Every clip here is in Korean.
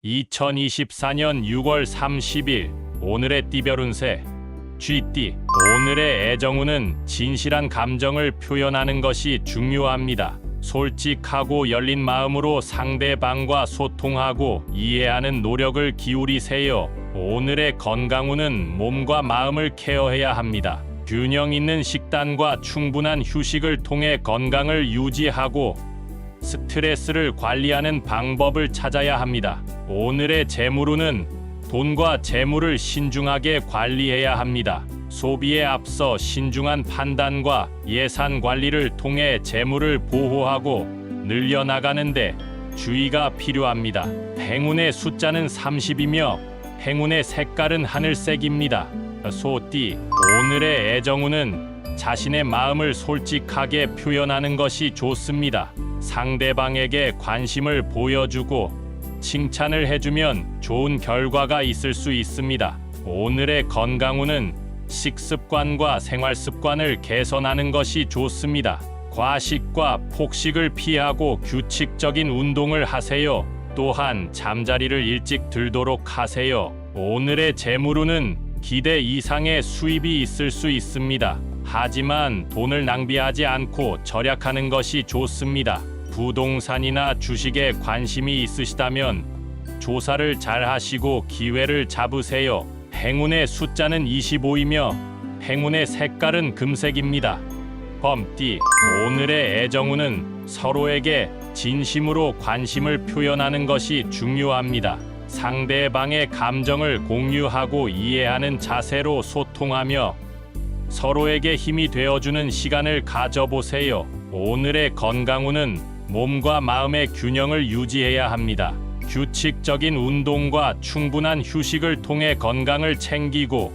2024년 6월 30일 오늘의 띠별 운세 쥐띠. 오늘의 애정운은 진실한 감정을 표현하는 것이 중요합니다. 솔직하고 열린 마음으로 상대방과 소통하고 이해하는 노력을 기울이세요. 오늘의 건강운은 몸과 마음을 케어해야 합니다. 균형 있는 식단과 충분한 휴식을 통해 건강을 유지하고 스트레스를 관리하는 방법을 찾아야 합니다. 오늘의 재물운은 돈과 재물을 신중하게 관리해야 합니다. 소비에 앞서 신중한 판단과 예산 관리를 통해 재물을 보호하고 늘려나가는데 주의가 필요합니다. 행운의 숫자는 30이며 행운의 색깔은 하늘색입니다. 소띠. 오늘의 애정운은 자신의 마음을 솔직하게 표현하는 것이 좋습니다. 상대방에게 관심을 보여주고 칭찬을 해주면 좋은 결과가 있을 수 있습니다. 오늘의 건강운은 식습관과 생활습관을 개선하는 것이 좋습니다. 과식과 폭식을 피하고 규칙적인 운동을 하세요. 또한 잠자리를 일찍 들도록 하세요. 오늘의 재물운은 기대 이상의 수입이 있을 수 있습니다. 하지만 돈을 낭비하지 않고 절약하는 것이 좋습니다. 부동산이나 주식에 관심이 있으시다면 조사를 잘 하시고 기회를 잡으세요. 행운의 숫자는 25이며 행운의 색깔은 금색입니다. 범띠. 오늘의 애정운은 서로에게 진심으로 관심을 표현하는 것이 중요합니다. 상대방의 감정을 공유하고 이해하는 자세로 소통하며 서로에게 힘이 되어주는 시간을 가져보세요. 오늘의 건강운은 몸과 마음의 균형을 유지해야 합니다. 규칙적인 운동과 충분한 휴식을 통해 건강을 챙기고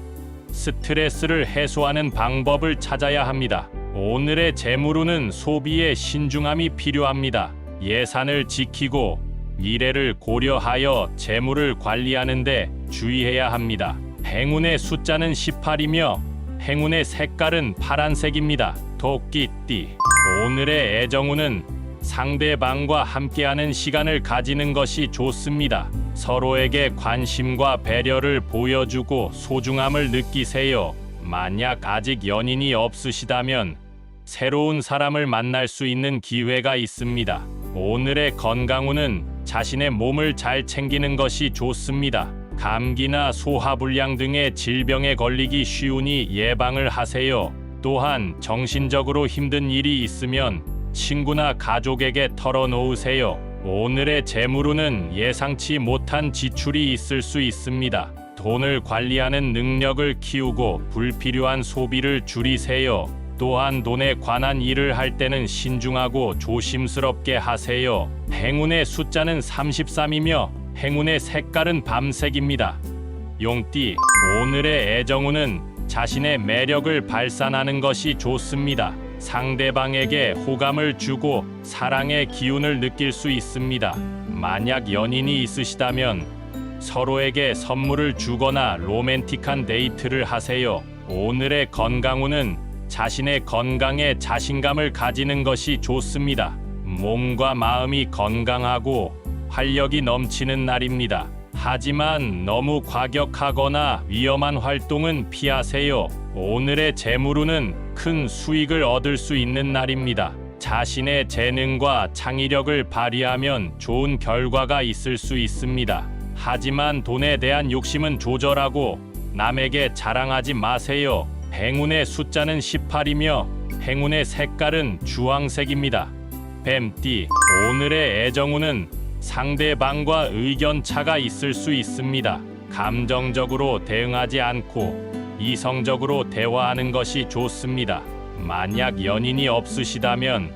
스트레스를 해소하는 방법을 찾아야 합니다. 오늘의 재물운은 소비에 신중함이 필요합니다. 예산을 지키고 미래를 고려하여 재물을 관리하는데 주의해야 합니다. 행운의 숫자는 18이며 행운의 색깔은 파란색입니다. 토끼띠. 오늘의 애정운은 상대방과 함께하는 시간을 가지는 것이 좋습니다. 서로에게 관심과 배려를 보여주고 소중함을 느끼세요. 만약 아직 연인이 없으시다면 새로운 사람을 만날 수 있는 기회가 있습니다. 오늘의 건강운은 자신의 몸을 잘 챙기는 것이 좋습니다. 감기나 소화불량 등의 질병에 걸리기 쉬우니 예방을 하세요. 또한 정신적으로 힘든 일이 있으면 친구나 가족에게 털어놓으세요. 오늘의 재물운은 예상치 못한 지출이 있을 수 있습니다. 돈을 관리하는 능력을 키우고 불필요한 소비를 줄이세요. 또한 돈에 관한 일을 할 때는 신중하고 조심스럽게 하세요. 행운의 숫자는 33이며 행운의 색깔은 밤색입니다. 용띠. 오늘의 애정운은 자신의 매력을 발산하는 것이 좋습니다. 상대방에게 호감을 주고 사랑의 기운을 느낄 수 있습니다. 만약 연인이 있으시다면 서로에게 선물을 주거나 로맨틱한 데이트를 하세요. 오늘의 건강운은 자신의 건강에 자신감을 가지는 것이 좋습니다. 몸과 마음이 건강하고 활력이 넘치는 날입니다. 하지만 너무 과격하거나 위험한 활동은 피하세요. 오늘의 재물운은 큰 수익을 얻을 수 있는 날입니다. 자신의 재능과 창의력을 발휘하면 좋은 결과가 있을 수 있습니다. 하지만 돈에 대한 욕심은 조절하고 남에게 자랑하지 마세요. 행운의 숫자는 18이며 행운의 색깔은 주황색입니다. 뱀띠. 오늘의 애정운은 상대방과 의견차가 있을 수 있습니다. 감정적으로 대응하지 않고 이성적으로 대화하는 것이 좋습니다. 만약 연인이 없으시다면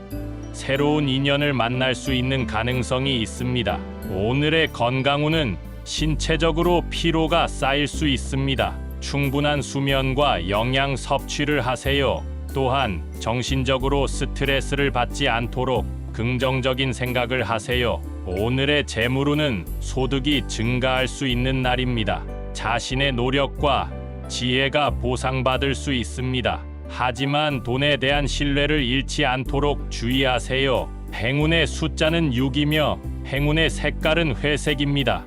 새로운 인연을 만날 수 있는 가능성이 있습니다. 오늘의 건강운은 신체적으로 피로가 쌓일 수 있습니다. 충분한 수면과 영양 섭취를 하세요. 또한 정신적으로 스트레스를 받지 않도록 긍정적인 생각을 하세요. 오늘의 재물운은 소득이 증가할 수 있는 날입니다. 자신의 노력과 지혜가 보상받을 수 있습니다. 하지만 돈에 대한 신뢰를 잃지 않도록 주의하세요. 행운의 숫자는 6이며 행운의 색깔은 회색입니다.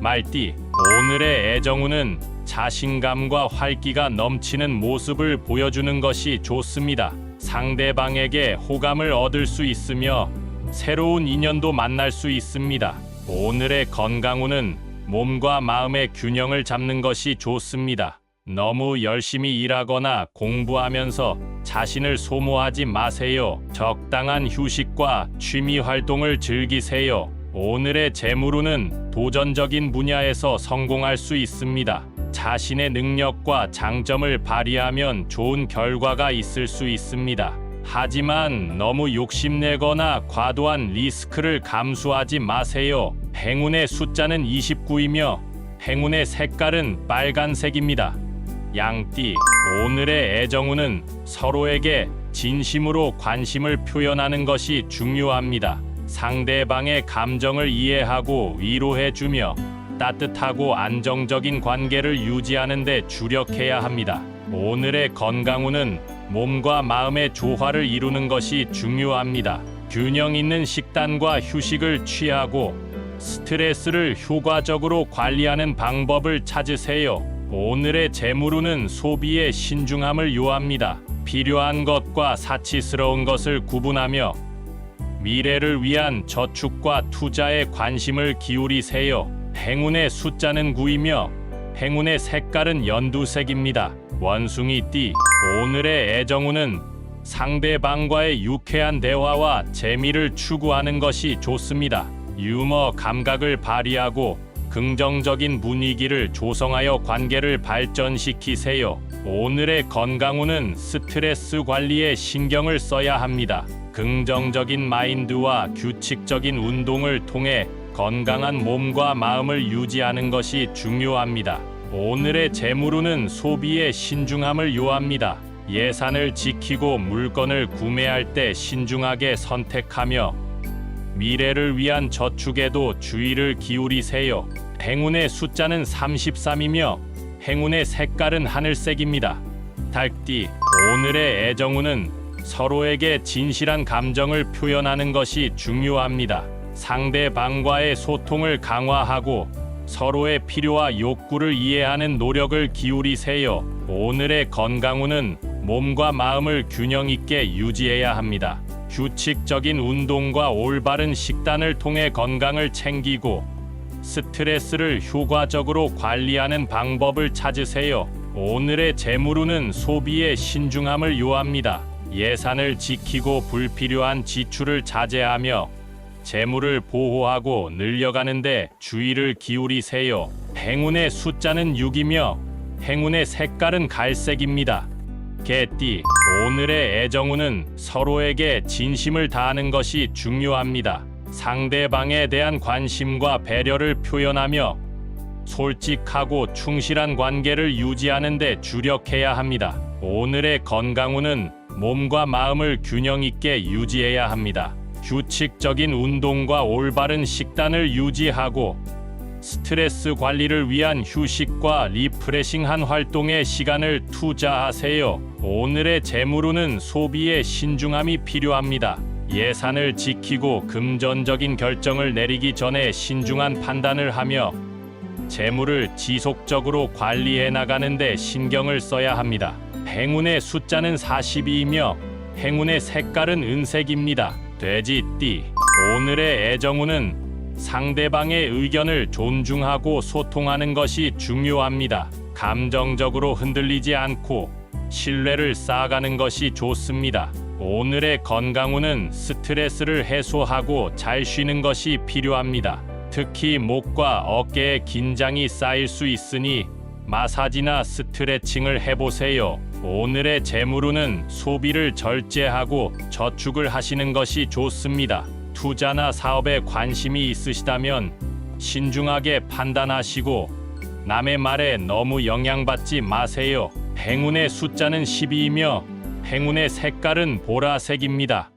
말띠, 오늘의 애정운은 자신감과 활기가 넘치는 모습을 보여주는 것이 좋습니다. 상대방에게 호감을 얻을 수 있으며 새로운 인연도 만날 수 있습니다. 오늘의 건강운은 몸과 마음의 균형을 잡는 것이 좋습니다. 너무 열심히 일하거나 공부하면서 자신을 소모하지 마세요. 적당한 휴식과 취미 활동을 즐기세요. 오늘의 재물운은 도전적인 분야에서 성공할 수 있습니다. 자신의 능력과 장점을 발휘하면 좋은 결과가 있을 수 있습니다. 하지만 너무 욕심내거나 과도한 리스크를 감수하지 마세요. 행운의 숫자는 29이며 행운의 색깔은 빨간색입니다. 양띠, 오늘의 애정운은 서로에게 진심으로 관심을 표현하는 것이 중요합니다. 상대방의 감정을 이해하고 위로해주며 따뜻하고 안정적인 관계를 유지하는 데 주력해야 합니다. 오늘의 건강운은 몸과 마음의 조화를 이루는 것이 중요합니다. 균형 있는 식단과 휴식을 취하고 스트레스를 효과적으로 관리하는 방법을 찾으세요. 오늘의 재물운은 소비에 신중함을 요합니다. 필요한 것과 사치스러운 것을 구분하며 미래를 위한 저축과 투자에 관심을 기울이세요. 행운의 숫자는 9이며 행운의 색깔은 연두색입니다. 원숭이띠, 오늘의 애정운은 상대방과의 유쾌한 대화와 재미를 추구하는 것이 좋습니다. 유머 감각을 발휘하고 긍정적인 분위기를 조성하여 관계를 발전시키세요. 오늘의 건강운은 스트레스 관리에 신경을 써야 합니다. 긍정적인 마인드와 규칙적인 운동을 통해 건강한 몸과 마음을 유지하는 것이 중요합니다. 오늘의 재물운은 소비에 신중함을 요합니다. 예산을 지키고 물건을 구매할 때 신중하게 선택하며 미래를 위한 저축에도 주의를 기울이세요. 행운의 숫자는 33이며 행운의 색깔은 하늘색입니다. 닭띠, 오늘의 애정운은 서로에게 진실한 감정을 표현하는 것이 중요합니다. 상대방과의 소통을 강화하고 서로의 필요와 욕구를 이해하는 노력을 기울이세요. 오늘의 건강운은 몸과 마음을 균형 있게 유지해야 합니다. 규칙적인 운동과 올바른 식단을 통해 건강을 챙기고 스트레스를 효과적으로 관리하는 방법을 찾으세요. 오늘의 재물운은 소비에 신중함을 요합니다. 예산을 지키고 불필요한 지출을 자제하며 재물을 보호하고 늘려가는 데 주의를 기울이세요. 행운의 숫자는 6이며 행운의 색깔은 갈색입니다. 개띠, 오늘의 애정운은 서로에게 진심을 다하는 것이 중요합니다. 상대방에 대한 관심과 배려를 표현하며 솔직하고 충실한 관계를 유지하는 데 주력해야 합니다. 오늘의 건강운은 몸과 마음을 균형 있게 유지해야 합니다. 규칙적인 운동과 올바른 식단을 유지하고 스트레스 관리를 위한 휴식과 리프레싱한 활동에 시간을 투자하세요. 오늘의 재물운은 소비에 신중함이 필요합니다. 예산을 지키고 금전적인 결정을 내리기 전에 신중한 판단을 하며 재물을 지속적으로 관리해 나가는 데 신경을 써야 합니다. 행운의 숫자는 42이며 행운의 색깔은 은색입니다. 돼지띠, 오늘의 애정운은 상대방의 의견을 존중하고 소통하는 것이 중요합니다. 감정적으로 흔들리지 않고 신뢰를 쌓아가는 것이 좋습니다. 오늘의 건강운은 스트레스를 해소하고 잘 쉬는 것이 필요합니다. 특히 목과 어깨에 긴장이 쌓일 수 있으니 마사지나 스트레칭을 해보세요. 오늘의 재물운은 소비를 절제하고 저축을 하시는 것이 좋습니다. 투자나 사업에 관심이 있으시다면 신중하게 판단하시고 남의 말에 너무 영향받지 마세요. 행운의 숫자는 12이며 행운의 색깔은 보라색입니다.